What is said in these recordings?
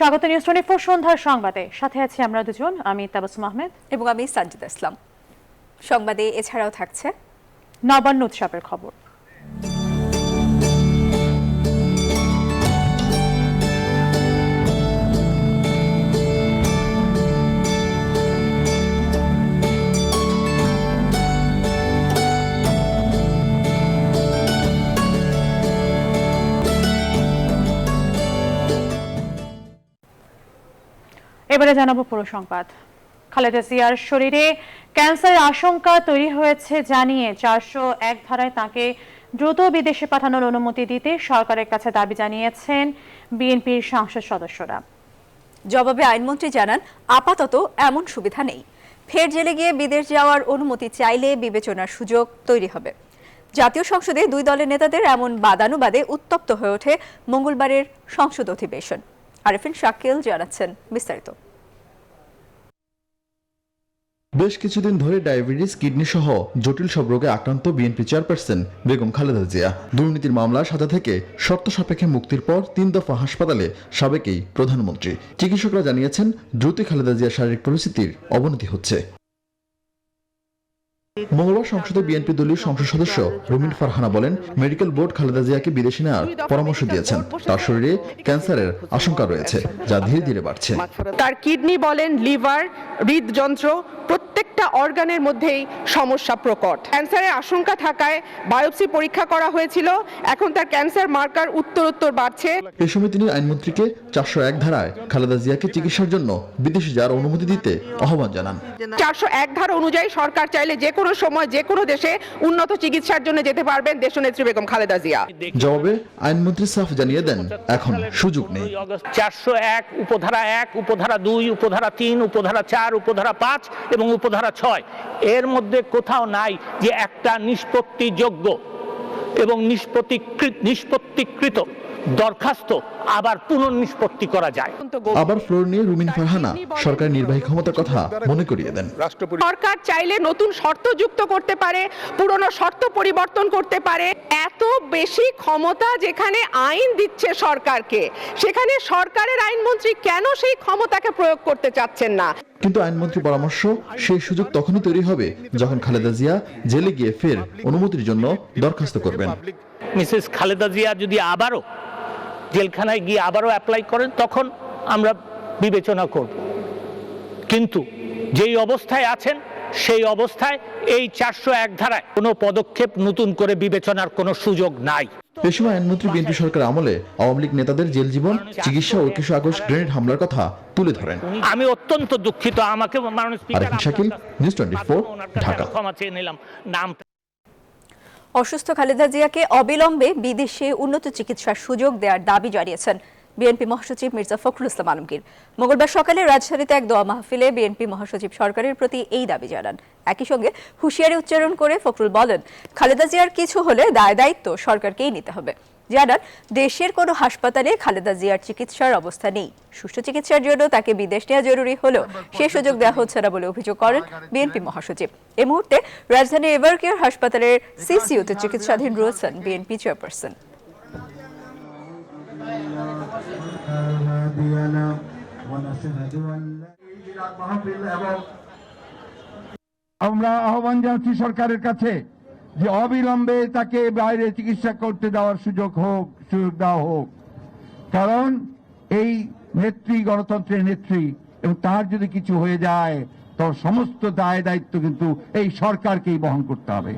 স্বাগত নিউজ 24 সন্ধ্যার সংবাদে, সাথে আছি আমরা দুজন, আমি তাবাসসুম আহমেদ এবং আমি সাজ্জাদা ইসলাম। সংবাদে এছাড়াও থাকছে নবান্ন উৎসবের খবর, এবারে জানাবো পুরো সংবাদ। খালেদা জিয়ার শরীরে ক্যান্সারের আশঙ্কা তৈরি হয়েছে জানিয়ে 401 ধারায় তাকে দ্রুত বিদেশে পাঠানোর অনুমতি দিতে সরকারের কাছে দাবি জানিয়েছেন বিএনপির সংসদ সদস্যরা। জবাবে আইনমন্ত্রী জানান, আপাতত এমন সুবিধা নেই। ফের জেলে গিয়ে বিদেশ যাওয়ার অনুমতি চাইলে বিবেচনার সুযোগ তৈরি হবে। জাতীয় সংসদে দুই দলের নেতাদের এমন বাদানুবাদে উত্তপ্ত হয়ে ওঠে মঙ্গলবারের সংসদ অধিবেশন। আরেফিন শাকিল জানাচ্ছেন বিস্তারিত। বেশ কিছুদিন ধরে ডায়াবেটিস, কিডনি সহ জটিল সব রোগে আক্রান্ত বিএনপি চেয়ারপারসন বেগম খালেদা জিয়া দুর্নীতির মামলার সাজা থেকে শর্ত সাপেক্ষে মুক্তির পর 3 দফা হাসপাতালে সাবেক এই প্রধানমন্ত্রী। চিকিৎসকরা জানিয়েছেন দ্রুতই খালেদা জিয়ার শারীরিক পরিস্থিতির অবনতি হচ্ছে। মঙ্গলবার সংসদে বিএনপি দলীয় সংসদ সদস্য রুমিন ফারহানা বলেন, মেডিকেল বোর্ড খালেদা জিয়াকে বিদেশে নেওয়ার পরামর্শ দিয়েছেন। তার শরীরে ক্যান্সারের আশঙ্কা রয়েছে, যা ধীরে ধীরে বাড়ছে। তার কিডনি বলেন, লিভার, হৃদযন্ত্র প্রত্যেকটা অর্গানের মধ্যেই সমস্যা প্রকট। ক্যান্সারের আশঙ্কা থাকায় বায়োপসি পরীক্ষা করা হয়েছিল। এখন তার ক্যান্সার মার্কার উত্তরোত্তর বাড়ছে। এ সময় তিনি আইনমন্ত্রীকে 401 ধারায় খালেদা জিয়াকে চিকিৎসার জন্য বিদেশে যাওয়ার অনুমতি দিতে আহ্বান জানান। 401 ধারা অনুযায়ী সরকার চাইলে যে কোনো সময় যে কোনো দেশে উন্নত চিকিৎসার জন্য যেতে পারবেন দেশনেত্রী বেগম খালেদা জিয়া। জবাবে আইনমন্ত্রী সাফ জানিয়ে দেন, এখন সুযোগ নেই। 401, উপধারা 1, উপধারা 2, উপধারা 3, উপধারা 4, উপধারা 5 এবং উপধারা 6 এর মধ্যে কোথাও নাই যে একটা নিষ্পত্তিযোগ্য এবং নিষ্পত্তিকৃত দরখাস্ত আবার পুনর্নিষ্পত্তি করা যায়। আবার ফ্লোর নিয়ে রুমিন ফারহানা সরকারের নির্বাহী ক্ষমতার কথা মনে করিয়ে দেন। সরকার চাইলে নতুন শর্ত যুক্ত করতে পারে, পুরনো শর্ত পরিবর্তন করতে পারে। এত বেশি ক্ষমতা যেখানে আইন দিচ্ছে সরকারকে, সেখানে সরকারের আইনমন্ত্রী কেন সেই ক্ষমতাকে প্রয়োগ করতে চাচ্ছেন না? কিন্তু আইনমন্ত্রী পরামর্শ, সেই সুযোগ তখনই তৈরি হবে যখন খালেদা জিয়া জেলে গিয়ে ফের অনুমতির জন্য দরখাস্ত করবেন। মিসেস খালেদা জিয়া যদি আবারও জেলখানায় গিয়ে আবারও অ্যাপ্লাই করেন, তখন আমরা বিবেচনা করব। কিন্তু যেই অবস্থায় আছেন সেই অবস্থায় এই 401 ধারায় কোনো পদক্ষেপ নতুন করে বিবেচনার কোনো সুযোগ নাই। এ সময় আইনমন্ত্রী বিএনপি সরকার আমলে আওয়ামী লীগ নেতাদের জেল জীবন, চিকিৎসা ও 21 আগস্ট গ্রেনেড হামলার কথা তুলে ধরেন। আমি অত্যন্ত দুঃখিত, আমাকে মাননীয় স্পিকার আরেফিন শাকিল, নিউজ 24, ঢাকা। ক্ষমা চেয়ে নিলাম। নাম অসুস্থ খালেদা জিয়াকে অবিলম্বে বিদেশে উন্নত চিকিৎসার সুযোগ দেওয়ার দাবি জানিয়েছেন বিএনপি মহাসচিব মির্জা ফখরুল ইসলাম আলমগীর। মঙ্গলবার সকালে রাজধানীতে এক দোয়া মাহফিলে বিএনপি মহাসচিব সরকারের প্রতি এই দাবি জানান। একই সঙ্গে হুঁশিয়ারি উচ্চারণ করে ফখরুল বলেন, খালেদা জিয়ার কিছু হলে দায়-দায়িত্ব সরকারকেই নিতে হবে। জানান, দেশের কোনো হাসপাতালে খালেদা জিয়ার চিকিৎসার অবস্থা নেই। সুষ্ঠু চিকিৎসার জন্য তাকে বিদেশ নেওয়া জরুরি হলেও সে সুযোগ দেওয়া হচ্ছে না বলে অভিযোগ করেন বিএনপি মহাসচিব। এই মুহূর্তে রাজধানীর এভারকেয়ার হাসপাতালের সিসিইউতে চিকিৎসাধীন রয়েছেন বিএনপি চেয়ারপারসন। আমরা আহ্বান জানাচ্ছি সরকারের কাছে যে অবিলম্বে তাকে বাইরে চিকিৎসা করতে দেওয়ার সুযোগ দেওয়া হোক। কারণ এই নেত্রী গণতন্ত্রের নেত্রী, এবং তার যদি কিছু হয়ে যায় তো সমস্ত দায় দায়িত্ব কিন্তু এই সরকারকেই বহন করতে হবে।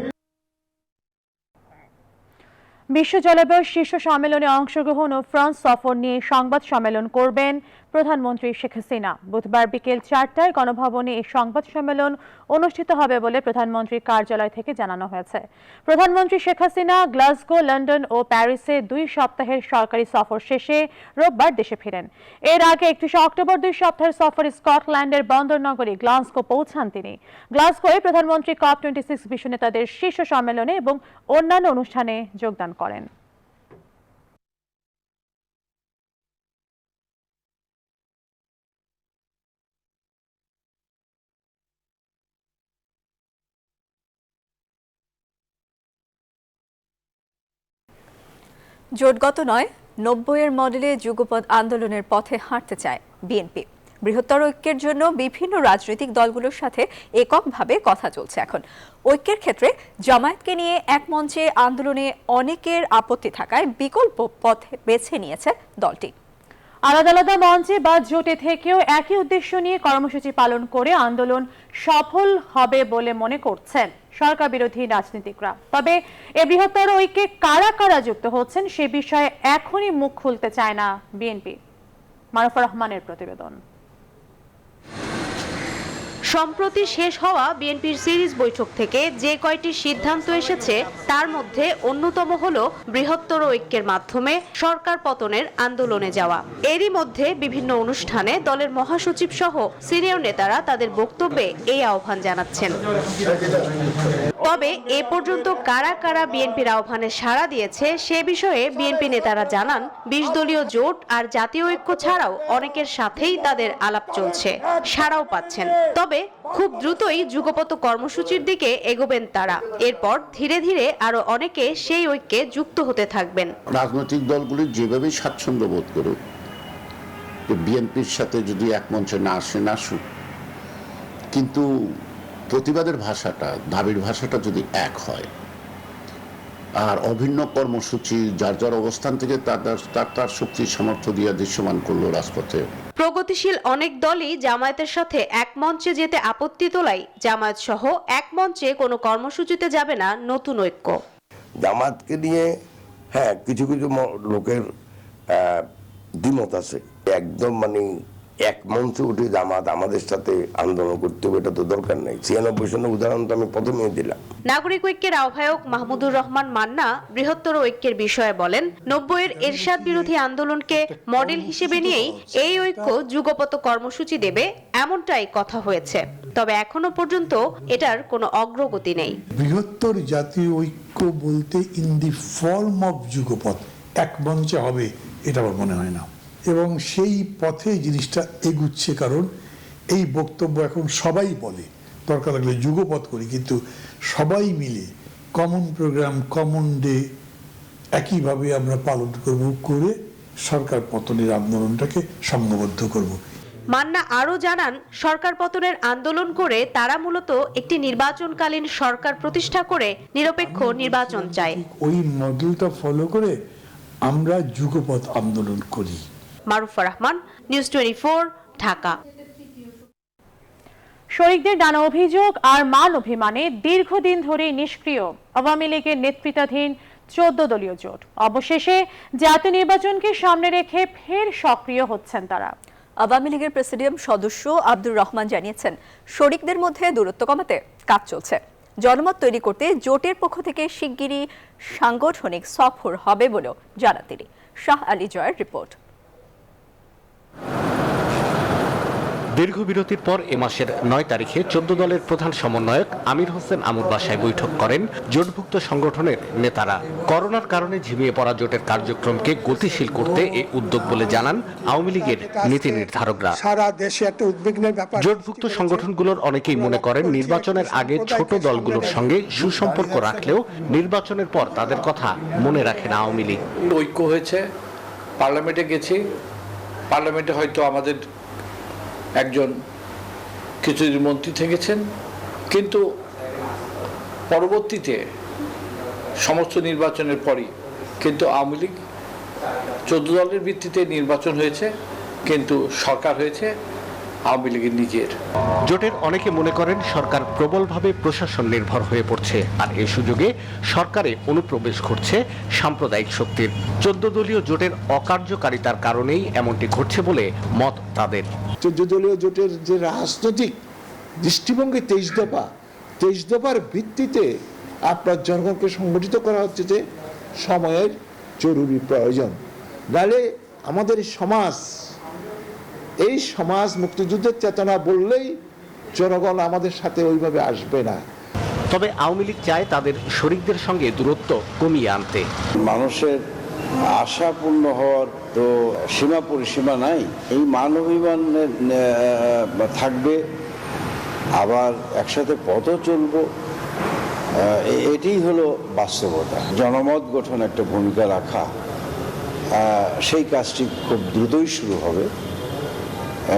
বিশ্ব জলবায়ু শীর্ষ সম্মেলনে অংশগ্রহণ ও ফ্রান্স সফর নিয়ে সংবাদ সম্মেলন করবেন প্রধানমন্ত্রী শেখ হাসিনা। বুধবার বিকেল 4টায় গণভবনে এই সংবাদ সম্মেলন অনুষ্ঠিত হবে বলে প্রধানমন্ত্রীর কার্যালয় থেকে জানানো হয়েছে। প্রধানমন্ত্রী শেখ হাসিনা গ্লাসগো, লন্ডন ও প্যারিসে 2 সপ্তাহের সরকারি সফর শেষে রোববার দেশে ফিরেন। এর আগে 31 অক্টোবর 2 সপ্তাহের সফরে স্কটল্যান্ডের বন্দর নগরী গ্লাসগো পৌঁছান তিনি। গ্লাসগোয় প্রধানমন্ত্রী COP26 বিশ্ব নেতাদের শীর্ষ সম্মেলনে এবং অন্যান্য অনুষ্ঠানে যোগদান করেন। জোটগত নয়, 90-এর মডেলে যুগপৎ আন্দোলনের পথে হাঁটতে চায় বিএনপি। বৃহত্তর ঐক্যের জন্য বিভিন্ন রাজনৈতিক দলগুলোর সাথে এককভাবে কথা চলছে এখন। ঐক্যের ক্ষেত্রে জামায়াতকে নিয়ে এক মঞ্চে আন্দোলনে অনেকের আপত্তি থাকায় বিকল্প পথ বেছে নিয়েছে দলটি। আলাদা আলাদা মঞ্চে বা জোটে থেকেও একই উদ্দেশ্য নিয়ে কর্মসূচি পালন করে আন্দোলন সফল হবে বলে মনে করছেন সরকার বিরোধী রাজনীতিকরা। তবে এ বৃহত্তর ঐক্যে কারা কারা যুক্ত হচ্ছেন সে বিষয়ে এখনই মুখ খুলতে চায় না বিএনপি। মারুফা রহমানের প্রতিবেদন। সম্প্রতি শেষ হওয়া বিএনপির সিরিজ বৈঠক থেকে যে কয়টি সিদ্ধান্ত এসেছে তার মধ্যে অন্যতম হলো বৃহত্তর ঐক্যের মাধ্যমে সরকার পতনের আন্দোলনে যাওয়া। এরই মধ্যে বিভিন্ন অনুষ্ঠানে দলের মহাসচিব সহ সিনিয়র নেতারা তাদের বক্তব্যে এই আহ্বান জানাচ্ছেন। তবে এ পর্যন্ত কারা কারা বিএনপির আহ্বানে সাড়া দিয়েছে সে বিষয়ে বিএনপি নেতারা জানান 20 দলীয় জোট আর জাতীয় ঐক্য ছাড়াও অনেকের সাথেই তাদের আলাপ চলছে, সাড়াও পাচ্ছেন। তবে খুব দ্রুতই যুগপৎ কর্মসূচির দিকে এগোবেন তারা। এরপর ধীরে ধীরে আরো অনেকে সেই ঐক্যে যুক্ত হতে থাকবেন। রাজনৈতিক দলগুলি যেভাবে স্বাচ্ছন্দ্য বোধ করুক, বিএনপির সাথে যদি এক মঞ্চে না আসে না আসুক, কিন্তু প্রতিবাদের ভাষাটা, দাবির ভাষাটা যদি এক হয় আর অভিন্ন কর্মসূচি যার যার অবস্থান থেকে তার শক্তির সামর্থ্য দিয়ে দৃশ্যমান করলো রাজপথে। প্রগতিশীল অনেক দলই জামায়াতের সাথে এক মঞ্চে যেতে আপত্তি তোলায় জামায়াত সহ এক মঞ্চে কোনো কর্মসূচিতে যাবে না নতুন ঐক্য। জামায়াতকে নিয়ে কিছু কিছু লোকের দ্বিমত আছে, একদম এক মঞ্চে উঠে জামাত আমাদের সাথে আন্দোলন করতে হবে এটা তো দরকার নেই। 96 সনের উদাহরণ তো আমি প্রথমেই দিলাম। নাগরিক ঐক্যের আহ্বায়ক মাহমুদুর রহমান মান্না বৃহত্তর ঐক্যের বিষয়ে বলেন, 90-এর এরশাদ বিরোধী আন্দোলনকে মডেল হিসেবে নিয়েই এই ঐক্য যুগপৎ কর্মসূচি দেবে এমনটাই কথা হয়েছে। তবে এখনো পর্যন্ত এটার কোনো অগ্রগতি নেই। বৃহত্তর জাতীয় ঐক্য বলতে ইন দি ফর্ম অফ যুগপৎ এক মঞ্চে হবে এটা আমার মনে হয় না, এবং সেই পথে জিনিসটা এগুচ্ছে। কারণ এই বক্তব্য এখন সবাই বলে, দরকার লাগলে যুগপৎ করি, কিন্তু সবাই মিলে কমন প্রোগ্রাম, কমন ডে একইভাবে আমরা পালন করে সরকার পতনের আন্দোলনটাকে সংঘবদ্ধ করব। মান্না আরও জানান, সরকার পতনের আন্দোলন করে তারা মূলত একটি নির্বাচনকালীন সরকার প্রতিষ্ঠা করে নিরপেক্ষ নির্বাচন চায়। ওই মডেলটা ফলো করে আমরা যুগপৎ আন্দোলন করি। মারুফা রহমান, নিউজ 24, ঢাকা। শরিকদের নানা অভিযোগ আর মান অভিমানে দীর্ঘদিন ধরে নিষ্ক্রিয় আওয়ামী লীগের নেতৃত্বাধীন 14 দলীয় জোট অবশেষে জাতীয় নির্বাচনকে সামনে রেখে ফের সক্রিয় হচ্ছেন তারা। আওয়ামী লীগের প্রেসিডিয়াম সদস্য আব্দুর রহমান জানিয়েছেন, শরিকদের মধ্যে দূরত্ব কমাতে কাজ চলছে। জনমত তৈরি করতে জোটের পক্ষ থেকে শিগগিরই সাংগঠনিক সফর হবে বলেও জানান তিনি। শাহ আলী জয়ের রিপোর্ট। দীর্ঘ বিরতির পর এ মাসের 9 তারিখে 14 দলের প্রধান সমন্বয়ক আমির হোসেন আমুর বাসায় বৈঠক করেন জোটভুক্ত সংগঠনের নেতারা। করোনার কারণে ঝিমিয়ে পড়া জোটের কার্যক্রমকে গতিশীল করতে এই উদ্যোগ বলে জানান আওয়ামী লীগের নীতি নির্ধারকরা। সারা দেশে একটা উদ্বিগ্নের ব্যাপার। জোটভুক্ত সংগঠনগুলোর অনেকেই মনে করেন নির্বাচনের আগে ছোট দলগুলোর সঙ্গে সুসম্পর্ক রাখলেও নির্বাচনের পর তাদের কথা মনে রাখে না আওয়ামী লীগ। ঐক্য হয়েছে, পার্লামেন্টে গেছি, পার্লামেন্টে হয়তো আমাদের একজন কিছুদিন মন্ত্রী থেকেছেন, কিন্তু পরবর্তীতে সমস্ত নির্বাচনের পরই কিন্তু আওয়ামী লীগ 14 দলের ভিত্তিতে নির্বাচন হয়েছে, কিন্তু সরকার হয়েছে আওয়ামী লীগের নিজের। জোটের অনেকে মনে করেন সরকার প্রবলভাবে প্রশাসন নির্ভর হয়ে পড়ছে, আর এই সুযোগে সরকারে অনুপ্রবেশ ঘটছে সাম্প্রদায়িক শক্তির। 14 দলীয় জোটের অকার্যকারিতার কারণেই এমনটি ঘটছে বলে মত তাদের। 14 দলীয় জোটের যে রাজনৈতিক দৃষ্টিভঙ্গি 23 দফার ভিত্তিতে আপনার জনগণকে সংগঠিত করা হচ্ছে যে সময়ের জরুরি প্রয়োজন। নাহলে আমাদের এই সমাজ মুক্তিযুদ্ধের চেতনা বললেই জনগণ আমাদের সাথে ওইভাবে আসবে না। তবে আওয়ামী লীগ চায় তাদের শরিকদের সঙ্গে দূরত্ব কমিয়ে আনতে। মানুষের আশা পূর্ণ হওয়ার তো সীমা পরিসীমা নাই। এই মান অভিমান থাকবে, আবার একসাথে পথও চলবো, এটাই হলো বাস্তবতা। জনমত গঠন একটা ভূমিকা রাখা সেই কাজটি খুব দ্রুতই শুরু হবে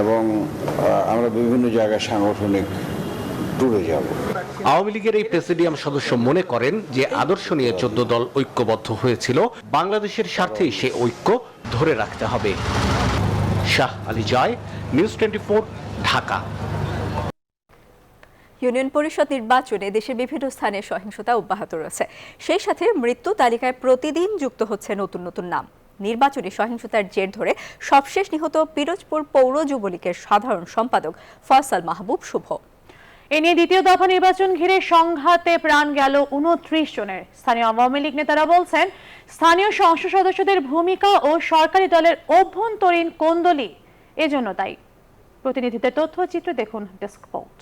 এবং আমরা বিভিন্ন জায়গায় সাংগঠনিক ট্যুরে যাব। আওয়ামী লীগের এই প্রেসিডিয়াম সদস্য মনে করেন যে আদর্শ নিয়ে 14 দল ঐক্যবদ্ধ হয়েছিল, বাংলাদেশের স্বার্থেই সে ঐক্য ধরে রাখতে হবে। শাহ আলী জয়, নিউজ 24, ঢাকা। ইউনিয়ন পরিষদ নির্বাচনে দেশের বিভিন্ন স্থানে সহিংসতা অব্যাহত রয়েছে। সেই সাথে মৃত্যু তালিকায় প্রতিদিন যুক্ত হচ্ছে নতুন নতুন নাম। নির্বাচনী সহিংসতার জের ধরে সবশেষ নিহত পিরোজপুর পৌর যুবলীগের সাধারণ সম্পাদক ফয়সাল মাহবুব শুভ। এ নিয়ে দ্বিতীয় দফা নির্বাচন ঘিরে সংঘাতে প্রাণ গেল 29 জনের। স্থানীয় আওয়ামী লীগ নেতারা বলছেন, স্থানীয় সংসদ সদস্যদের ভূমিকা ও সরকারি দলের অভ্যন্তরীণ কোন্দলই এজন্য দায়ী। প্রতিনিধিদের তথ্যচিত্র দেখুন ডেস্ক রিপোর্ট।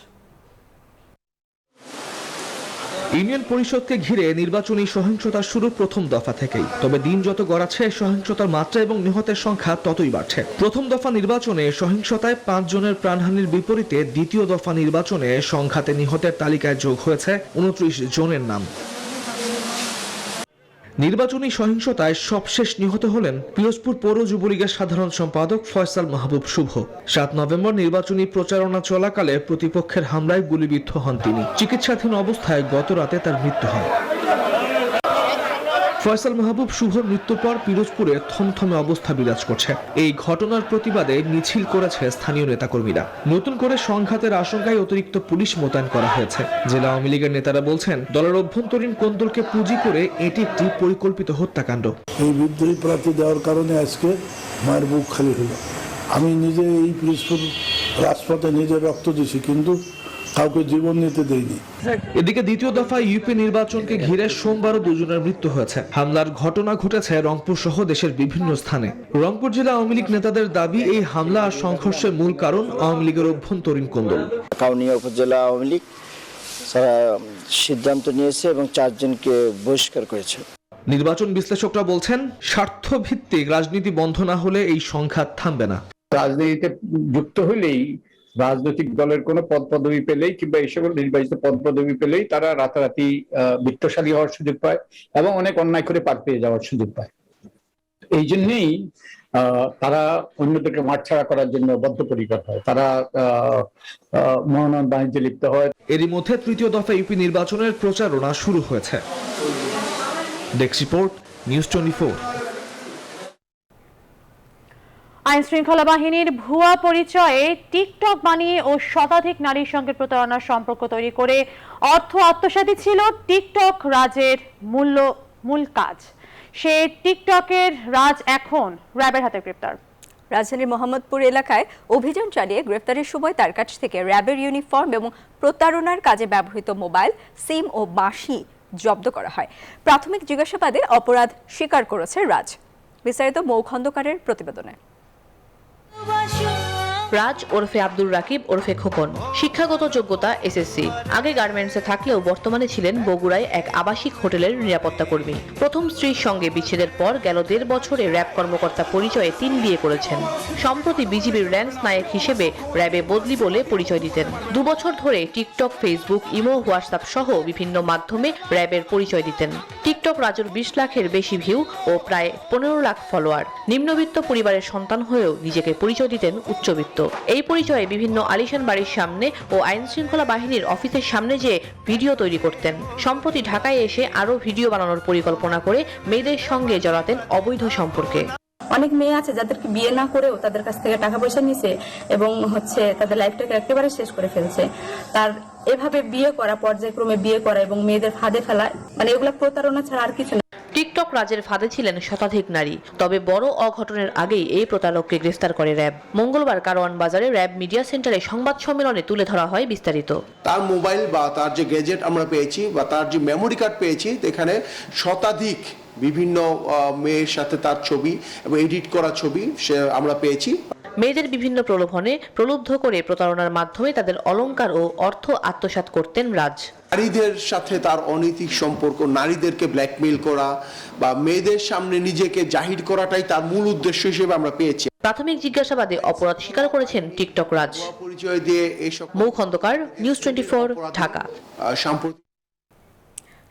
ইউনিয়ন পরিষদকে ঘিরে নির্বাচনী সহিংসতা শুরু প্রথম দফা থেকেই। তবে দিন যত গড়াচ্ছে সহিংসতার মাত্রা এবং নিহতের সংখ্যা ততই বাড়ছে। প্রথম দফা নির্বাচনে সহিংসতায় 5 জনের প্রাণহানির বিপরীতে দ্বিতীয় দফা নির্বাচনে সংঘাতে নিহতের তালিকায় যোগ হয়েছে 29 জনের নাম। নির্বাচনী সহিংসতায় সবশেষ নিহত হলেন পিরোজপুর পৌর যুবলীগের সাধারণ সম্পাদক ফয়সাল মাহবুব শুভ। 7 নভেম্বর নির্বাচনী প্রচারণা চলাকালে প্রতিপক্ষের হামলায় গুলিবিদ্ধ হন তিনি। চিকিৎসাধীন অবস্থায় গত রাতে তার মৃত্যু হয়। ফয়সাল মাহবুব শুভর মৃত্যুর পর পিরোজপুরে থমথমে অবস্থা বিরাজ করছে। এই ঘটনার প্রতিবাদে মিছিল করেছে স্থানীয় নেতাকর্মীরা। নতুন করে সংঘাতের আশঙ্কায় অতিরিক্ত পুলিশ মোতায়েন করা হয়েছে। জেলা আওয়ামী লীগের নেতারা বলছেন, দলের অভ্যন্তরীণ কোন্দলকে পুঁজি করে এটি একটি পরিকল্পিত হত্যাকাণ্ড। এই বিদ্রোহী প্রার্থী দেওয়ার কারণে আজকে মায়ের বুক খালি হলো। আমি নিজে এই পিরোজপুর রাজপথে নিজের রক্ত দিয়েছি, কিন্তু কাউকে জীবন নিতে দেয়নি। এদিকে দ্বিতীয় দফা ইউপি নির্বাচনকে ঘিরে সোমবারও 2 জনের মৃত্যু হয়েছে। হামলার ঘটনা ঘটেছে রংপুর সহ দেশের বিভিন্ন স্থানে। রংপুর জেলা আওয়ামী লীগ নেতাদের দাবি, এই হামলা আর সংঘর্ষের মূল কারণ আওয়ামী লীগের অভ্যন্তরীণ কোন্দল। কাউনিয়া উপজেলা আওয়ামী লীগ সিদ্ধান্ত নিয়েছে এবং 4 জনকে বহিষ্কার করেছে। নির্বাচন বিশ্লেষকরা বলছেন, স্বার্থভিত্তিক রাজনীতি বন্ধ না হলে এই সংঘাত থামবে না। রাজনীতিতে যুক্ত হলেই, রাজনৈতিক দলের কোনো পদ পদবি পেলেই কিংবা এই সকল নির্বাচিত পদ পদবি পেলেই তারা রাতারাতি বিত্তশালী হওয়ার সুযোগ পায় এবং অনেক অন্যায় করে পার পেয়ে যাওয়ার সুযোগ পায়। এই জন্যেই তারা অন্যদেরকে মাঠছাড়া করার জন্য বদ্ধপরিকর হয়। তারা মনোনয়ন বাণিজ্যে লিপ্ত হয়। এরই মধ্যে তৃতীয় দফা ইউপি নির্বাচনের প্রচারণা শুরু হয়েছে। Desk report, news 24। আইন শৃঙ্খলা বাহিনীর ভুয়া পরিচয়ে টিকটক বানিয়ে ও শতাধিক নারীর সঙ্গে প্রতারণার সম্পর্ক তৈরি করে অর্থ আত্মসাৎই ছিল টিকটক রাজের মূল কাজ। সে টিকটকের রাজ এখন র্যাবের হাতে গ্রেপ্তার। রাজধানীর মোহাম্মদপুর এলাকায় অভিযান চালিয়ে গ্রেফতারের সময় তার কাছ থেকে র্যাবের ইউনিফর্ম এবং প্রতারণার কাজে ব্যবহৃত মোবাইল, সিম ও বাঁশি জব্দ করা হয়। প্রাথমিক জিজ্ঞাসাবাদে অপরাধ স্বীকার করেছে রাজ। বিস্তারিত মৌ খন্দকারের প্রতিবেদনে। রাজ ওরফে আব্দুর রাকিব ওরফে খোকন, শিক্ষাগত যোগ্যতা এসএসসি। আগে গার্মেন্টসে থাকলেও বর্তমানে ছিলেন বগুড়ায় এক আবাসিক হোটেলের নিরাপত্তা কর্মী। প্রথম স্ত্রীর সঙ্গে বিচ্ছেদের পর গেল 1.5 বছরে র্যাব কর্মকর্তা পরিচয়ে 3 বিয়ে করেছেন। সম্প্রতি বিজিবির র্যান্স নায়ক হিসেবে র্যাবে বদলি বলে পরিচয় দিতেন। 2 বছর ধরে টিকটক, ফেসবুক, ইমো, হোয়াটসঅ্যাপ সহ বিভিন্ন মাধ্যমে র্যাবের পরিচয় দিতেন। টিকটক রাজুর 20 লাখের বেশি ভিউ ও প্রায় 15 লাখ ফলোয়ার। নিম্নবিত্ত পরিবারের সন্তান হয়েও নিজেকে পরিচয় দিতেন উচ্চবিত্ত। এই পরিচয়ে বিভিন্ন আলিশান বাড়ির সামনে ও আইন শৃঙ্খলা বাহিনীর অফিসের সামনে যে ভিডিও তৈরি করতেন। সম্প্রতি ঢাকায় এসে আরো ভিডিও বানানোর পরিকল্পনা করে মেয়েদের সঙ্গে জড়াতেন অবৈধ সম্পর্কে। অনেক মেয়ে আছে যাদেরকে বিয়ে না করেও তাদের কাছ থেকে টাকা পয়সা নিছে এবং তাদের লাইফটাকে একেবারে শেষ করে ফেলছে। তার এভাবে বিয়ে করা, পর্যায়ক্রমে বিয়ে করা এবং মেয়েদের ফাঁদে ফেলা, মানে এগুলো প্রতারণা ছাড়া আর কিছু না। টিকটক রাজের ফাঁদে ছিলেন শতাধিক নারী। তবে বড় অঘটনের আগেই এই প্রতারককে গ্রেফতার করে র্যাব। মঙ্গলবার কারওয়ান বাজারে র্যাব মিডিয়া সেন্টারে সংবাদ সম্মেলনে তুলে ধরা হয় বিস্তারিত। তার মোবাইল বা তার যে গ্যাজেট আমরা পেয়েছি বা তার যে মেমোরি কার্ড পেয়েছি, এখানে শতাধিক বিভিন্ন মেয়ের সাথে তার ছবি এবং এডিট করা ছবি আমরা পেয়েছি। মেয়েদের বিভিন্ন প্রলোভনে প্রলুব্ধ করে প্রতারণার মাধ্যমে তাদের অলংকার ও অর্থ আত্মসাৎ করতেন রাজ। নারীদের সাথে তার অনৈতিক সম্পর্ক, নারীদেরকে ব্ল্যাকমেইল করা বা মেয়েদের সামনে নিজেকে জাহির করাটাই তার মূল উদ্দেশ্য হিসেবে আমরা পেয়েছি। প্রাথমিক জিজ্ঞাসাবাদে অপরাধ স্বীকার করেছেন টিকটক রাজ। পরিচয় দিয়ে এইসব। মৌ খন্দকার, নিউজ 24, ঢাকা।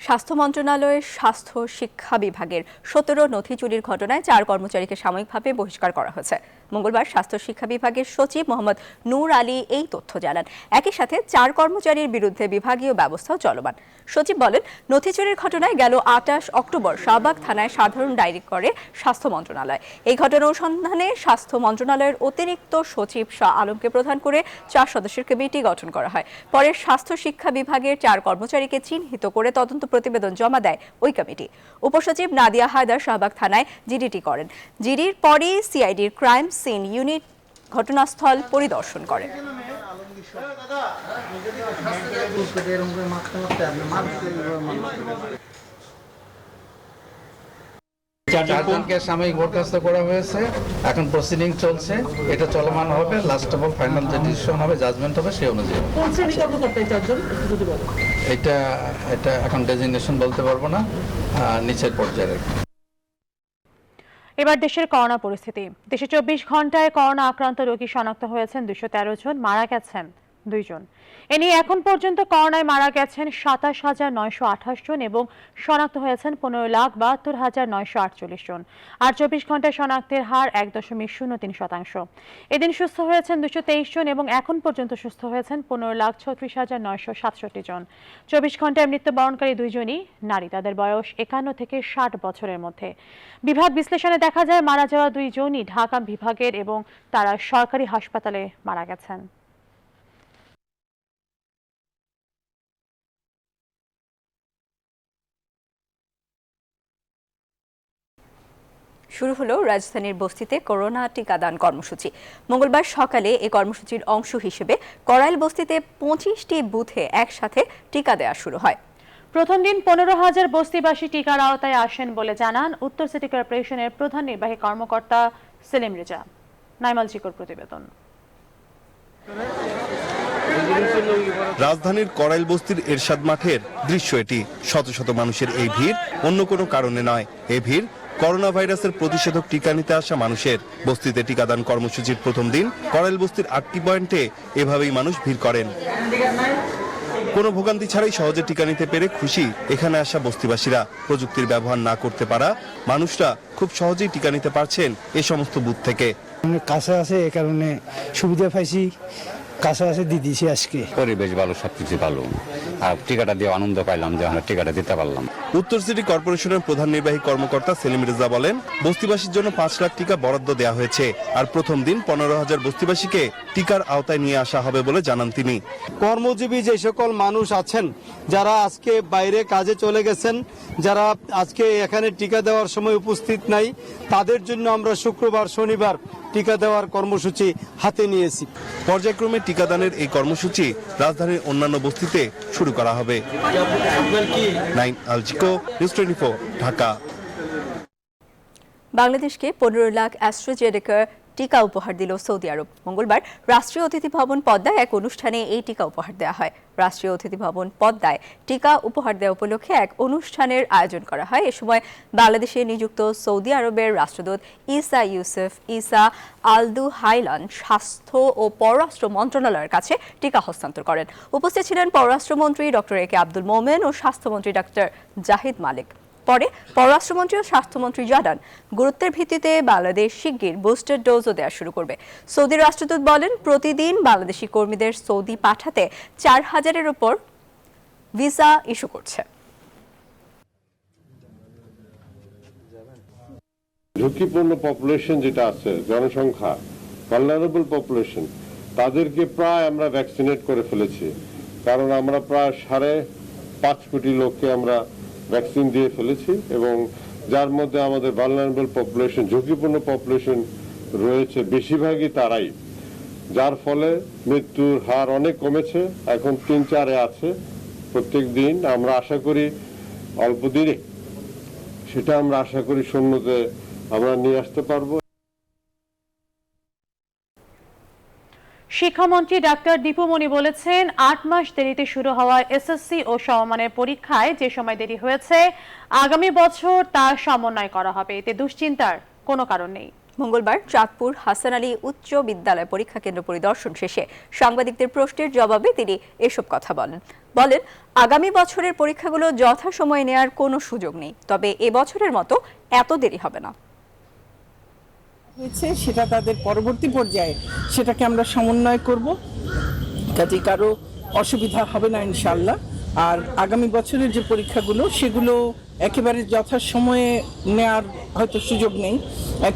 স্বাস্থ্য মন্ত্রণালয়ের স্বাস্থ্য শিক্ষা বিভাগের 17 নথি চুরির ঘটনায় 4 কর্মচারীকে সাময়িকভাবে বহিষ্কার করা হয়েছে। মঙ্গলবার স্বাস্থ্য শিক্ষা বিভাগের সচিব মোহাম্মদ নূর আলী এই তথ্য জানান। একই সাথে 4 কর্মচারীর বিরুদ্ধে বিভাগীয় ব্যবস্থাও চলমান। সচিব বলেন, নথি চুরির ঘটনায় গেল 28 অক্টোবর শাহবাগ থানায় সাধারণ ডায়েরি করে স্বাস্থ্য মন্ত্রণালয়। এই ঘটনা অনুসন্ধানে স্বাস্থ্য মন্ত্রণালয়ের অতিরিক্ত সচিব শাহ আলমকে প্রধান করে 4 সদস্যের কমিটি গঠন করা হয়। পরে স্বাস্থ্য শিক্ষা বিভাগের 4 কর্মচারীকে চিহ্নিত করে তদন্ত প্রতিবেদন জমা দেয় ওই কমিটি। উপসচিব নাদিয়া হায়দার শাহবাগ থানায় জিডিটি করেন। জিডির পরে সিআইডির ক্রাইম সিন ইউনিট ঘটনাস্থল পরিদর্শন করে। চারজনকে সাময়িক বরখাস্ত করা হয়েছে, এখন প্রসিডিং চলছে, এটা চলমান হবে। লাস্ট অফ অল ফাইনাল যে ডিসিশন হবে, জাজমেন্ট হবে সেই অনুযায়ী। এটা এখন ডেজিগনেশন বলতে পারবো না, নিচের পর্যায়ে। এবার দেশের করোনা পরিস্থিতি। দেশে 24 ঘন্টায় করোনা আক্রান্ত রোগী শনাক্ত হয়েছেন 213 জন, মারা গেছেন 2 জন। এ নিয়ে এখন পর্যন্ত করোনায় মারা গেছেন 27,928 জন এবং শনাক্ত হয়েছেন 15,72,948 জন। আর 24 ঘন্টায় শনাক্তের হার 1.03%। এদিন সুস্থ হয়েছেন 223 জন এবং এখন পর্যন্ত সুস্থ হয়েছেন 15,36,967 জন। 24 ঘন্টায় মৃত্যুবরণকারী 2 জনই নারী, তাদের বয়স 51 থেকে 60 বছরের মধ্যে। বিভাগ বিশ্লেষণে দেখা যায় মারা যাওয়া 2 জনই ঢাকা বিভাগের এবং তারা সরকারি হাসপাতালে মারা গেছেন। শুরু হলো রাজধানীর বস্তিতে করোনা টিকাদান কর্মসূচি। মঙ্গলবার সকালে এই কর্মসূচির অংশ হিসেবে করাইল বস্তিতে 25টি বুথে একসাথে টিকা দেওয়া শুরু হয়। প্রথম দিন 15,000 বস্তিবাসী টিকার আওতায় আসেন বলে জানান উত্তর সিটি কর্পোরেশনের প্রধান নির্বাহী কর্মকর্তা সেলিম রেজা। নাইমাল চিকোর প্রতিবেদন। রাজধানীর করাইল বস্তির এরশাদ মাঠের দৃশ্য এটি। শত শত মানুষের এই ভিড় অন্য কোনো কারণে নয়, এই ভিড় করোনা ভাইরাসের প্রতিষেধক টিকা নিতে আসা মানুষের। বস্তিতে টিকাদান কর্মসূচির প্রথম দিন করাইল বস্তির 8টি পয়েন্টে এভাবেই মানুষ ভিড় করেন। কোনো ভোগান্তি ছাড়াই সহজে টিকা নিতে পেরে খুশি এখানে আসা বস্তিবাসীরা। প্রযুক্তির ব্যবহার না করতে পারা মানুষরা খুব সহজেই টিকা নিতে পারছেন এ সমস্ত বুথ থেকে। কাছে আছে, এ কারণে সুবিধা পাইছি, কাছে আছে দিয়ে দিয়েছি আজকে। পরিবেশ ভালো, সবকিছু ভালো, আর টিকাটা দিয়ে আনন্দ পাইলাম যে আমরা টিকাটা দিতে পারলাম। উত্তর সিটি কর্পোরেশনের প্রধান নির্বাহী কর্মকর্তা সেলিম রেজা বলেন, বস্তিবাসীর জন্য 5 লাখ টিকা বরাদ্দ দেওয়া হয়েছে। আর প্রথম দিন 15,000 বস্তিবাসীকে টিকার আওতায় নিয়ে আসা হবে বলে জানান তিনি। কর্মজীবী যে সকল মানুষ আছেন, যারা আজকে বাইরে কাজে চলে গেছেন, যারা আজকে এখানে টিকা দেওয়ার সময় উপস্থিত নাই, তাদের জন্য আমরা শুক্রবার শনিবার টিকা দেওয়ার কর্মসূচি হাতে নিয়েছি। পর্যায়ক্রমে টিকাদানের এই কর্মসূচি রাজধানীর অন্যান্য বস্তিতে শুরু করা হবে। নাইম আলজিকো, নিউজ 24, ঢাকা। বাংলাদেশকে 15 লাখ অ্যাস্ট্রাজেনেকা টিকা উপহার দিল সৌদি আরব। মঙ্গলবার রাষ্ট্রীয় অতিথি ভবন পদ্মায় এক অনুষ্ঠানে এই টিকা উপহার দেওয়া হয়। রাষ্ট্রীয় অতিথি ভবন পদ্মায় টিকা উপহার দেওয়া উপলক্ষে এক অনুষ্ঠানের আয়োজন করা হয়। এ সময় বাংলাদেশে নিযুক্ত সৌদি আরবের রাষ্ট্রদূত ইসা ইউসুফ ইসা আলদু হাইলান স্বাস্থ্য ও পররাষ্ট্র মন্ত্রণালয়ের কাছে টিকা হস্তান্তর করেন। উপস্থিত ছিলেন পররাষ্ট্রমন্ত্রী ডক্টর এ কে আব্দুল মোমেন ও স্বাস্থ্যমন্ত্রী ডক্টর জাহিদ মালিক। পরে পররাষ্ট্রমন্ত্রী ও স্বাস্থ্যমন্ত্রী জানান, গুরুত্বের ভিত্তিতে বাংলাদেশ শিগগির বুস্টার ডোজও দেওয়া শুরু করবে। সৌদি রাষ্ট্রদূত বলেন, প্রতিদিন বাংলাদেশি কর্মীদের সৌদি পাঠাতে 4,000-এর উপর ভিসা ইস্যু করছে। ঝুঁকিপূর্ণ পপুলেশন যেটা আছে, জনসংখ্যা, ভালনারেবল পপুলেশন, তাদেরকে প্রায় আমরা ভ্যাকসিনেট করে ফেলেছি। কারণ আমরা প্রায় 5.5 কোটি লোককে আমরা ভ্যাকসিন দিয়ে ফেলেছি এবং যার মধ্যে আমাদের ভালনারেবল পপুলেশন, ঝুঁকিপূর্ণ পপুলেশন রয়েছে, বেশিরভাগই তারাই, যার ফলে মৃত্যুর হার অনেক কমেছে, এখন 3-4-এ আছে প্রত্যেক দিন। আমরা আশা করি অল্প দিনে সেটা আমরা আশা করি শূন্যতে আমরা নিয়ে আসতে পারবো। শিক্ষামন্ত্রী ডাক্তার দীপু মনি বলেছেন, 8 মাস দেরিতে শুরু হওয়া এসএসসি ও সমমানের পরীক্ষায় যে সময় দেরি হয়েছে, আগামী বছর তা সমন্বয় করা হবে। এতে দুশ্চিন্তার কোনো কারণ নেই। মঙ্গলবার চাঁদপুর হাসান আলী উচ্চ বিদ্যালয় পরীক্ষা কেন্দ্র পরিদর্শন শেষে সাংবাদিকদের প্রশ্নের জবাবে তিনি এসব কথা বলেন আগামী বছরের পরীক্ষাগুলো যথাসময়ে নেওয়ার কোনো সুযোগ নেই, তবে এবছরের মতো এত দেরি হবে না। হয়েছে সেটা তাদের পরবর্তী পর্যায়ে সেটাকে আমরা সমন্বয় করব, কাজে কারো অসুবিধা হবে না ইনশাআল্লাহ। আর আগামী বছরের যে পরীক্ষাগুলো সেগুলো একেবারে যথাসময়ে নেওয়ার হয়তো সুযোগ নেই,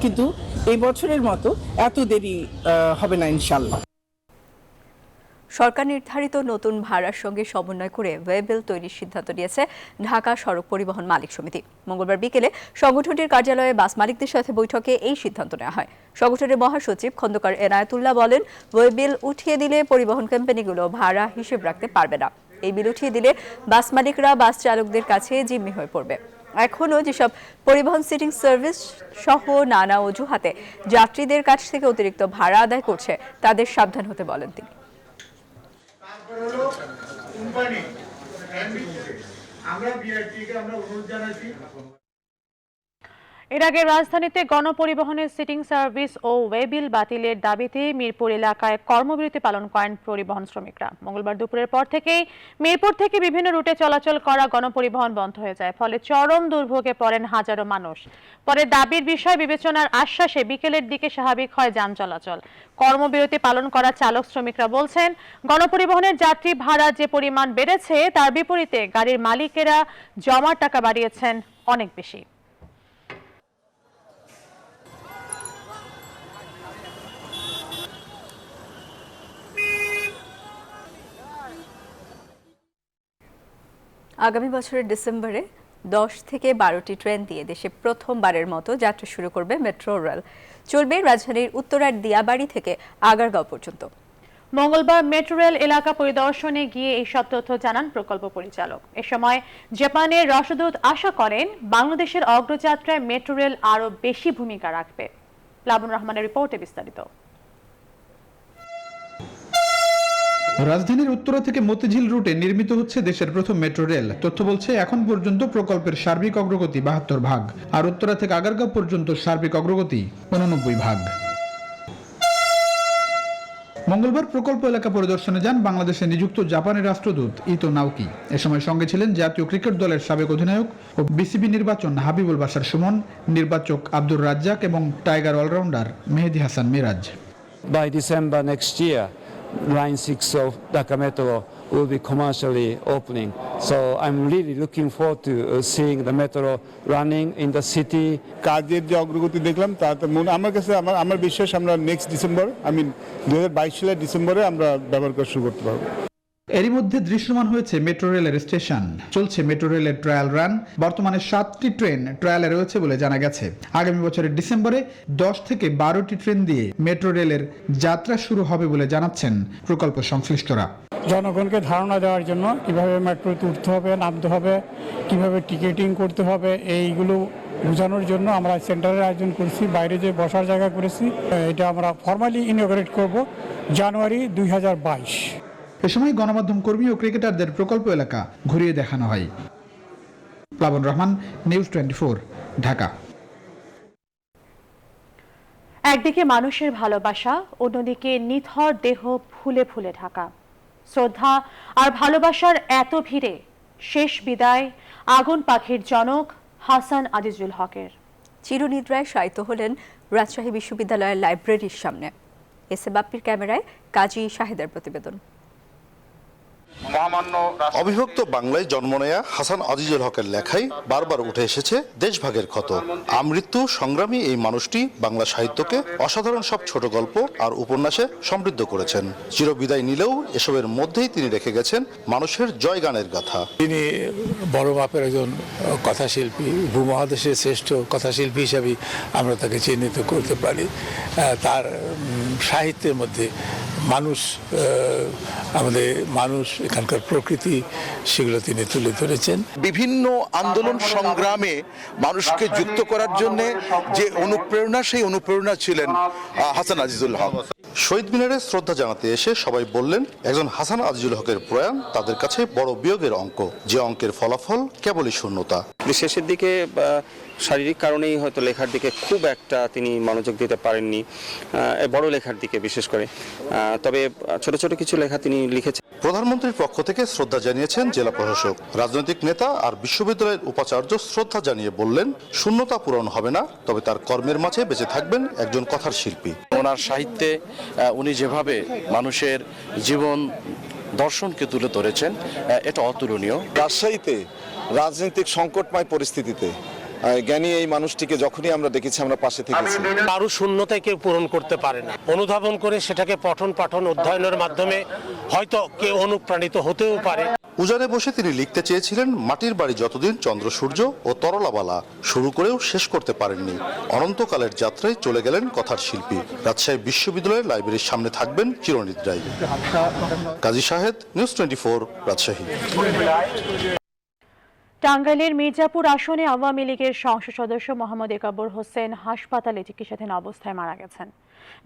কিন্তু এই বছরের মতো এত দেরি হবে না ইনশাআল্লাহ। সরকার নির্ধারিত নতুন ভাড়ার সঙ্গে সমন্বয় করে ওয়েবিল তৈরির সিদ্ধান্ত নিয়েছে ঢাকা সড়ক পরিবহন মালিক সমিতি। মঙ্গলবার বিকেলে সংগঠনটির কার্যালয়ে বাস মালিকদের সাথে বৈঠকে এই সিদ্ধান্ত নেওয়া হয়। সংগঠনের মহাসচিব খন্দকার এনায়েতুল্লাহ বলেন, ওয়েবিল উঠিয়ে দিলে পরিবহন কোম্পানিগুলো ভাড়া হিসেব রাখতে পারবে না। এই বিল উঠিয়ে দিলে বাস মালিকরা বাস চালকদের কাছে জিম্মি হয়ে পড়বে। এখনও যেসব পরিবহন সিটিং সার্ভিস সহ নানা অজুহাতে যাত্রীদের কাছ থেকে অতিরিক্ত ভাড়া আদায় করছে তাদের সাবধান হতে বলেন তিনি। এর আগে রাজধানীতে গণপরিবহনের সিটিং সার্ভিস ও ওয়েবিল বাতিলের দাবিতে মিরপুর এলাকায় কর্মবিরতি পালন করেন পরিবহন শ্রমিকরা। মঙ্গলবার দুপুরের পর থেকেই মিরপুর থেকে বিভিন্ন রুটে চলাচল করা গণপরিবহন বন্ধ হয়ে যায়, ফলে চরম দুর্ভোগে পড়েন হাজারো মানুষ। পরে দাবির বিষয় বিবেচনার আশ্বাসে বিকেলের দিকে স্বাভাবিক হয় যান চলাচল। কর্মবিরতি পালন করা চালক শ্রমিকরা বলছেন, গণপরিবহনের যাত্রী ভাড়া যে পরিমাণ বেড়েছে তার বিপরীতে গাড়ির মালিকেরা জমার টাকা বাড়িয়েছেন অনেক বেশি। আগামী বছরের ডিসেম্বরে 10 থেকে 12টি ট্রেন দিয়ে দেশে প্রথমবারের মতো যাত্রা শুরু করবে মেট্রো রেল। চলবে রাজধানীর উত্তরার দিয়াবাড়ি থেকে আগারগাঁও পর্যন্ত। মঙ্গলবার মেট্রো রেল এলাকা পরিদর্শনে গিয়ে এই সব তথ্য জানান প্রকল্প পরিচালক। এ সময় জাপানের রাষ্ট্রদূত আশা করেন বাংলাদেশের অগ্রযাত্রায় মেট্রো রেল আরও বেশি ভূমিকা রাখবে। প্লাবন রহমানের রিপোর্টে বিস্তারিত। রাজধানীর উত্তরা থেকে মতিঝিল রুটে নির্মিত হচ্ছে দেশের প্রথম মেট্রো রেল। তথ্য বলছে এখন পর্যন্ত প্রকল্পের সার্বিক অগ্রগতি 72 ভাগ, আর উত্তরা থেকে আগারগাঁও পর্যন্ত সার্বিক অগ্রগতি 89 ভাগ। মঙ্গলবার প্রকল্প এলাকা পরিদর্শনে যান বাংলাদেশে নিযুক্ত জাপানের রাষ্ট্রদূত ইতো নাওকি। এ সময় সঙ্গে ছিলেন জাতীয় ক্রিকেট দলের সাবেক অধিনায়ক ও বিসিবি নির্বাচন হাবিবুল বাশার সুমন, নির্বাচক আব্দুর রাজ্জাক এবং tiger allrounder Mehedi Hasan Miraz. By December next year, Line 6 of Dhaka Metro will be commercially opening. So I'm really looking forward to seeing the metro running in the city. কাজের যে অগ্রগতি দেখলাম তাতে আমার কাছে আমার বিশ্বাস আমরা নেক্সট ডিসেম্বর 2022 সালের ডিসেম্বরে আমরা ব্যবহার করা শুরু করতে পারবো। এরই মধ্যে দৃশ্যমান হয়েছে মেট্রো রেলের স্টেশন। চলছে মেট্রো রেলের ট্রায়াল রান। বর্তমানে 7টি ট্রেন ট্রায়ালে রয়েছে বলে জানা গেছে। আগামী বছরের ডিসেম্বরে 10 থেকে 12টি ট্রেন দিয়ে মেট্রো রেলের যাত্রা শুরু হবে বলে জানাচ্ছেন প্রকল্প সংশ্লিষ্টরা। জনগণকে ধারণা দেওয়ার জন্য কিভাবে মেট্রোতে উঠতে হবে, নামতে হবে, কিভাবে টিকেটিং করতে হবে, এইগুলো বোঝানোর জন্য আমরা সেন্টারের আয়োজন করেছি, বাইরে যে বসার জায়গা করেছি। এটা আমরা ফর্মালি ইনঅগ্রেট করব জানুয়ারি 2022। এ সময় গণমাধ্যম কর্মী ও ক্রিকেটারদের প্রকল্প এলাকা ঘুরিয়ে দেখানো হয়। প্লাবন রহমান, নিউজ 24, ঢাকা। একদিকে মানুষের ভালোবাসা, অন্যদিকে নিথর দেহ ফুলে ফুলে ঢাকা। শ্রদ্ধা আর ভালোবাসার এত ভিড়ে শেষ বিদায় আগুন পাখির জনক হাসান আজিজুল হকের। চিরনিদ্রায় শায়িত হলেন রাজশাহী বিশ্ববিদ্যালয়ের লাইব্রেরির সামনে। এসে বাপ্পির ক্যামেরায় কাজী শাহেদের প্রতিবেদন। অবিভক্ত বাংলায় জন্ম নেয়া হাসান আজিজুল হকের লেখায় বারবার উঠে এসেছে দেশভাগের ক্ষত। আমৃত্যু সংগ্রামী এই মানুষটি বাংলা সাহিত্যকে অসাধারণ সব ছোট গল্প আর উপন্যাসে সমৃদ্ধ করেছেন। চিরবিদায় নিলেও এসবের মধ্যেই তিনি রেখে গেছেন মানুষের জয়গানের গাথা। তিনি বড় মাপের একজন কথাশিল্পী, উপমহাদেশের শ্রেষ্ঠ কথাশিল্পী হিসাবে আমরা তাকে চিহ্নিত করতে পারি। তার সাহিত্যের মধ্যে মানুষ, আমাদের মানুষ, এখানকার প্রকৃতি, সেগুলো তিনি তুলে ধরেছেন। বিভিন্ন আন্দোলন সংগ্রামে মানুষকে যুক্ত করার জন্য যে অনুপ্রেরণা, সেই অনুপ্রেরণা ছিলেন হাসান আজিজুল হক। শহীদ মিনারে শ্রদ্ধা জানাতে এসে সবাই বললেন, একজন হাসান আজিজুল হকের প্রয়াণ তাদের কাছে বড় বিয়োগের অঙ্ক, যে অঙ্কের ফলাফল কেবলই শূন্যতা। শেষের দিকে শারীরিক কারণেই হয়তো লেখার দিকে খুব একটা তিনি মনোযোগ দিতে পারেননি, বড় লেখার দিকে বিশেষ করে। তবে ছোট ছোট কিছু লেখা তিনি লিখেছেন। প্রধানমন্ত্রীর পক্ষ থেকে শ্রদ্ধা জানিয়েছেন জেলা প্রশাসক। রাজনৈতিক নেতা আর বিশ্ববিদ্যালয়ের উপাচার্য শ্রদ্ধা জানিয়ে বললেন, শূন্যতা পূরণ হবে না, তবে তার কর্মের মাঝে বেঁচে থাকবেন একজন কথার শিল্পী। ওনার সাহিত্যে উনি যেভাবে মানুষের জীবন দর্শনকে তুলে ধরেছেন, এটা অতুলনীয়। রাজশাহীতে রাজনৈতিক সংকটময় পরিস্থিতিতে জ্ঞানী এই মানুষটিকে যখনই আমরা দেখেছি, আমরা পাশে থেকেছি। কারো শূন্যতায় কেউ পূরণ করতে পারে না, অনুধাবন করে সেটাকে পঠন পাঠন অধ্যয়নের মাধ্যমে হয়তো কেউ অনুপ্রাণিত হতেও পারে। উজানে বসে তিনি লিখতে চেয়েছিলেন মাটির বাড়ি যতদিন, চন্দ্র সূর্য ও তরলাবালা, শুরু করেও শেষ করতে পারেননি। অনন্তকালের যাত্রায় চলে গেলেন কথার শিল্পী। রাজশাহী বিশ্ববিদ্যালয়ের লাইব্রেরির সামনে থাকবেন চিরনিদ্রায়। কাজী শাহেদ, নিউজ 24, রাজশাহী। টাঙ্গাইলের মির্জাপুর আসনে আওয়ামী লীগের সংসদ সদস্য মোহাম্মদ একাবর হোসেন হাসপাতালে চিকিৎসাধীন অবস্থায় মারা গেছেন।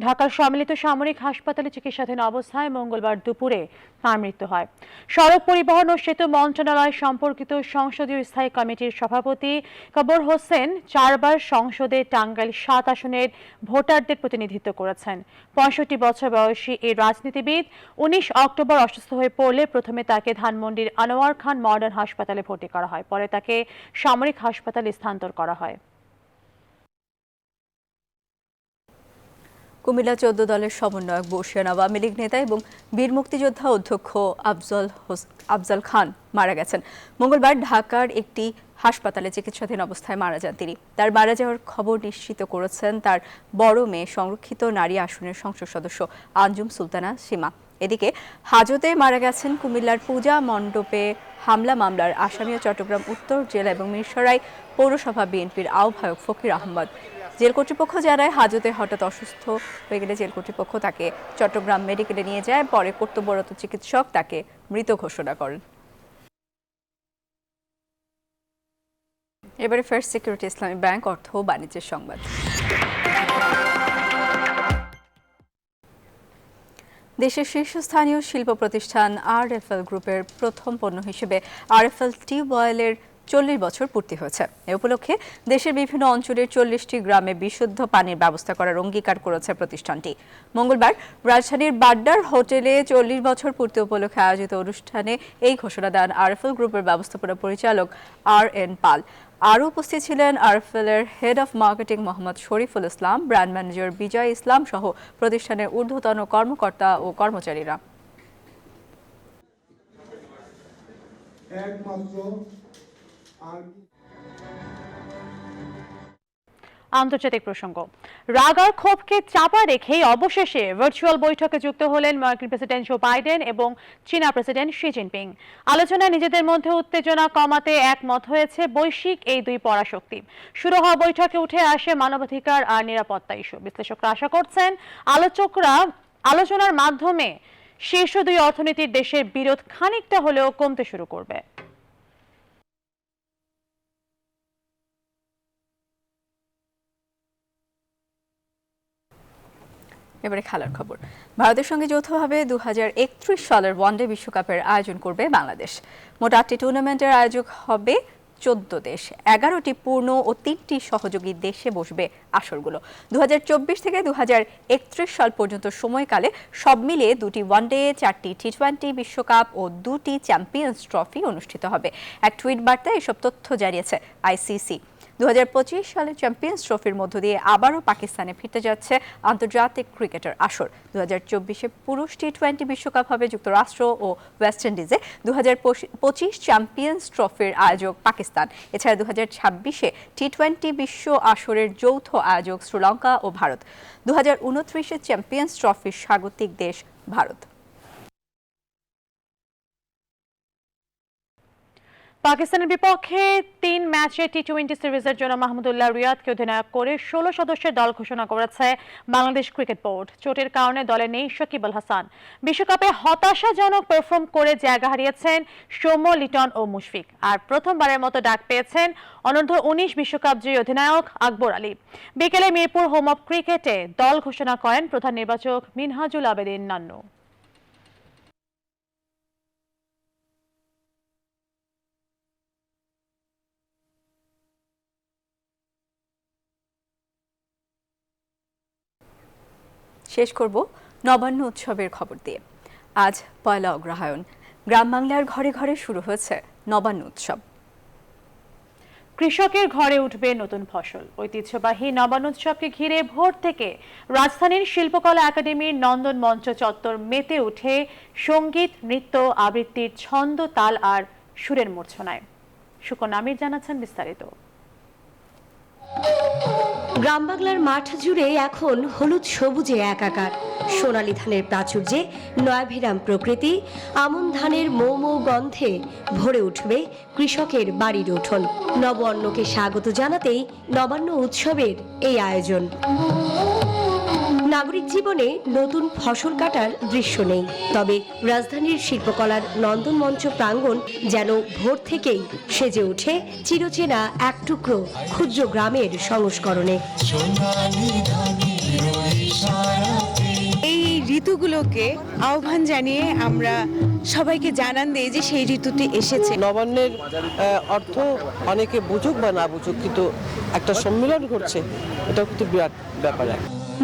ঢাকার সম্মিলিত সামরিক হাসপাতালে চিকিৎসাধীন অবস্থায় মঙ্গলবার দুপুরে তাঁর মৃত্যু হয়। সড়ক পরিবহন ও সেতু মন্ত্রণালয় সম্পর্কিত সংসদীয় স্থায়ী কমিটির সভাপতি কবর হোসেন 4 বার সংসদে টাঙ্গাইল 7 আসনের ভোটারদের প্রতিনিধিত্ব করেছেন। 65 বছর বয়সী এই রাজনীতিবিদ 19 অক্টোবর অসুস্থ হয়ে পড়লে প্রথমে তাকে ধানমন্ডির আনোয়ার খান মডার্ন হাসপাতালে ভর্তি করা হয়, পরে তাকে সামরিক হাসপাতালে স্থানান্তর করা হয়। কুমিল্লা 14 দলের সমন্বয়ক বর্ষিয়ান আওয়ামী লীগ নেতা এবং বীর মুক্তিযোদ্ধা অধ্যক্ষ আফজল খান মারা গেছেন। মঙ্গলবার ঢাকার একটি হাসপাতালে চিকিৎসাধীন অবস্থায় মারা যান তিনি। তার মারা যাওয়ার খবর নিশ্চিত করেছেন তার বড় মেয়ে সংরক্ষিত নারী আসনের সংসদ সদস্য আঞ্জুম সুলতানা সীমা। এদিকে হাজতে মারা গেছেন কুমিল্লার পূজা মণ্ডপে হামলা মামলার আসামি ও চট্টগ্রাম উত্তর জেলা এবং মিরসরাই পৌরসভা বিএনপির আহ্বায়ক ফকির আহমদ। জেল কর্তৃপক্ষ জানায়, হাজতে হঠাৎ অসুস্থ হয়ে গেলে জেল কর্তৃপক্ষ তাকে চট্টগ্রাম মেডিকেলে নিয়ে যায়। পরে কর্তব্যরত চিকিৎসক তাকে মৃত ঘোষণা করেন। এবারে ফার্স্ট সিকিউরিটি ইসলামী ব্যাংক অর্থ ও বাণিজ্যের সংবাদ। দেশের শীর্ষস্থানীয় শিল্প প্রতিষ্ঠান আরএফএল গ্রুপের প্রথম পণ্য হিসেবে আরএফএল টিউবওয়েলের 40 বছর পূর্তি হয়েছে। এ উপলক্ষে দেশের বিভিন্ন অঞ্চলের 40টি গ্রামে বিশুদ্ধ পানির ব্যবস্থা করার অঙ্গীকার করেছে প্রতিষ্ঠানটি। মঙ্গলবার রাজধানীর বাড্ডার হোটেলে 40 বছর পূর্তি উপলক্ষে আয়োজিত অনুষ্ঠানে এই ঘোষণা দেন আরএফএল গ্রুপের ব্যবস্থাপনা পরিচালক আর.এন. পাল। আরও উপস্থিত ছিলেন আরএফএল-এর head of marketing Mohammad Shariful Islam, brand manager Bijoy Islam সহ প্রতিষ্ঠানের ঊর্ধ্বতন কর্মকর্তা ও কর্মচারীরা। আন্তর্জাতিক প্রসঙ্গ। রাগ আর ক্ষোভকে চাপা রেখেই অবশেষে ভার্চুয়াল বৈঠকে যুক্ত হলেন মার্কিন প্রেসিডেন্ট জো বাইডেন এবং চীনা প্রেসিডেন্ট শি জিনপিং। আলোচনায় নিজেদের মধ্যে উত্তেজনা কমাতে একমত হয়েছে বৈশ্বিক এই দুই পরাশক্তি। শুরু হওয়া বৈঠকে উঠে আসে মানবাধিকার আর নিরাপত্তা ইস্যু। বিশ্লেষকরা আশা করছেন আলোচনার মাধ্যমে শীর্ষ দুই অর্থনীতির দেশের বিরোধ খানিকটা হলেও কমতে শুরু করবে। এবারে খেলার খবর। ভারতের সঙ্গে যৌথভাবে 2031 সালের ওয়ানডে বিশ্বকাপের আয়োজন করবে বাংলাদেশ। মোট 8টি টুর্নামেন্টের আয়োজক হবে 14 দেশ। 11টি পূর্ণ ও 3টি সহযোগী দেশে বসবে আসরগুলো। 2024 থেকে 2031 সাল পর্যন্ত সময়কালে সব মিলিয়ে 2টি ওয়ানডে, 4টি টি20 বিশ্বকাপ ও 2টি চ্যাম্পিয়ন্স ট্রফি অনুষ্ঠিত হবে। এক টুইট বার্তায় এসব তথ্য জানিয়েছে আইসিসি। 2025 সালে চ্যাম্পিয়ন্স ট্রফির মধ্য দিয়ে আবারও পাকিস্তানে ফিরতে যাচ্ছে আন্তর্জাতিক ক্রিকেটের আসর। 2024-এ পুরুষ টি20 বিশ্বকাপ হবে যুক্তরাষ্ট্র ও ওয়েস্ট ইন্ডিজে। 2025 চ্যাম্পিয়ন্স ট্রফির আয়োজক পাকিস্তান। এছাড়া 2026-এ টি20 বিশ্ব আসরের যৌথ আয়োজক শ্রীলঙ্কা ও ভারত। 2029-এ চ্যাম্পিয়ন্স ট্রফির স্বাগতিক দেশ ভারত। পাকিস্তানের বিপক্ষে 3 ম্যাচে টি20 সিরিজের জন্য মাহমুদুল্লাহ রিয়াদকে অধিনায়ক করে 16 সদস্যের দল ঘোষণা করেছে বাংলাদেশ ক্রিকেট বোর্ড। চোটের কারণে দলে নেই সাকিব আল হাসান। বিশ্বকাপে হতাশাজনক পারফর্ম করে জায়গা হারিয়েছেন সৌম্য, লিটন ও মুশফিক। আর প্রথমবারের মতো ডাক পেয়েছেন অনূর্ধ্ব-19 বিশ্বকাপ জয়ী অধিনায়ক আকবর আলী। বিকেলে মিরপুর হোম অফ ক্রিকেটে দল ঘোষণা করেন প্রধান নির্বাচক মিনহাজুল আবেদিন নান্নু। শেষ করব নবান্ন উৎসবের খবর দিয়ে। আজ পয়লা অগ্রহায়ণ, গ্রাম বাংলার ঘরে ঘরে শুরু হয়েছে নবান্ন উৎসব। কৃষকের ঘরে উঠবে নতুন ফসল। ঐতিহ্যবাহী নবান্ন উৎসবকে ঘিরে ভোর থেকে রাজধানীর শিল্পকলা একাডেমির নন্দন মঞ্চ চত্বর মেতে উঠে সঙ্গীত, নৃত্য, আবৃত্তির ছন্দ, তাল আর সুরের মূর্ছনায়। সুকন্যা আমির জানাচ্ছেন বিস্তারিত। গ্রাম বাংলার মাঠ জুড়ে এখন হলুদ সবুজে একাকার। সোনালী ধানের প্রাচুর্যে নয়াভিরাম প্রকৃতি, আমন ধানের মৌ মৌ গন্ধে ভরে উঠবে কৃষকের বাড়ির উঠোন। নব অন্নকে স্বাগত জানাতেই নবান্ন উৎসবের এই আয়োজন। নাগরিক জীবনে নতুন ফসল কাটার দৃশ্য নেই, তবে রাজধানীর শিল্পকলার নন্দন মঞ্চ প্রাঙ্গণ যেন ভোর থেকেই সেজে ওঠে চিরচেনা এক টুকরো ক্ষুদ্র গ্রামের সংস্করণে। এই ঋতুগুলোকে আহ্বান জানিয়ে আমরা সবাইকে জানান দিই যে সেই ঋতুটি এসেছে। নবান্নের অর্থ অনেকে বুঝুক বা না বুঝুক, কিন্তু একটা সম্মেলন ঘটছে, এটা কিন্তু বিরাট ব্যাপার।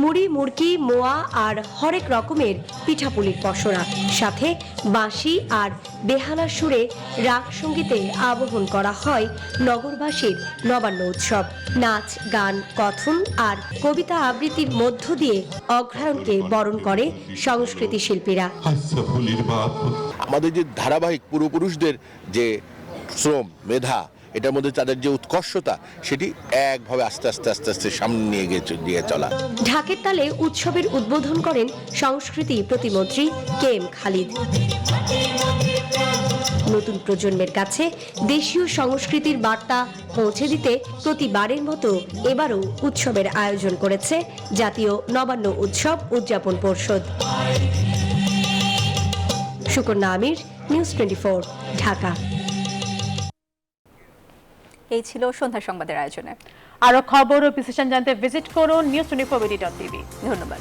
মুড়ি, মুড়কি, মোয়া আর হরেক রকমের পিঠাপুলির পসরা, সাথে বাঁশি আর বেহালার সুরে রাগ সঙ্গীতে আবহন করা হয় নগরবাসীর নবান্ন উৎসব। নাচ, গান, কথন আর কবিতা আবৃত্তির মধ্য দিয়ে অগ্রহায়ণকে বরণ করে সংস্কৃতি শিল্পীরা। আমাদের যে ধারাবাহিক পূর্বপুরুষদের যে শ্রম, মেধা, এটার মধ্যে তাদের যে উৎকর্ষতা, সেটি একভাবে আস্তে আস্তে আস্তে আস্তে সামনে নিয়ে চলা। ঢাকের তালে উৎসবের উদ্বোধন করেন সংস্কৃতি প্রতিমন্ত্রী KM খালিদ। নতুন প্রজন্মের কাছে দেশীয় সংস্কৃতির বার্তা পৌঁছে দিতে প্রতিবারের মতো এবারও উৎসবের আয়োজন করেছে জাতীয় নবান্ন উৎসব উদযাপন পর্ষদ। সুকন্যা আমির, নিউজ 24, ঢাকা। এই ছিল সন্ধ্যা সংবাদের আয়োজনে। আরো খবর ও বিশ্লেষণ জানতে ভিজিট করুন news24bd.tv। ধন্যবাদ।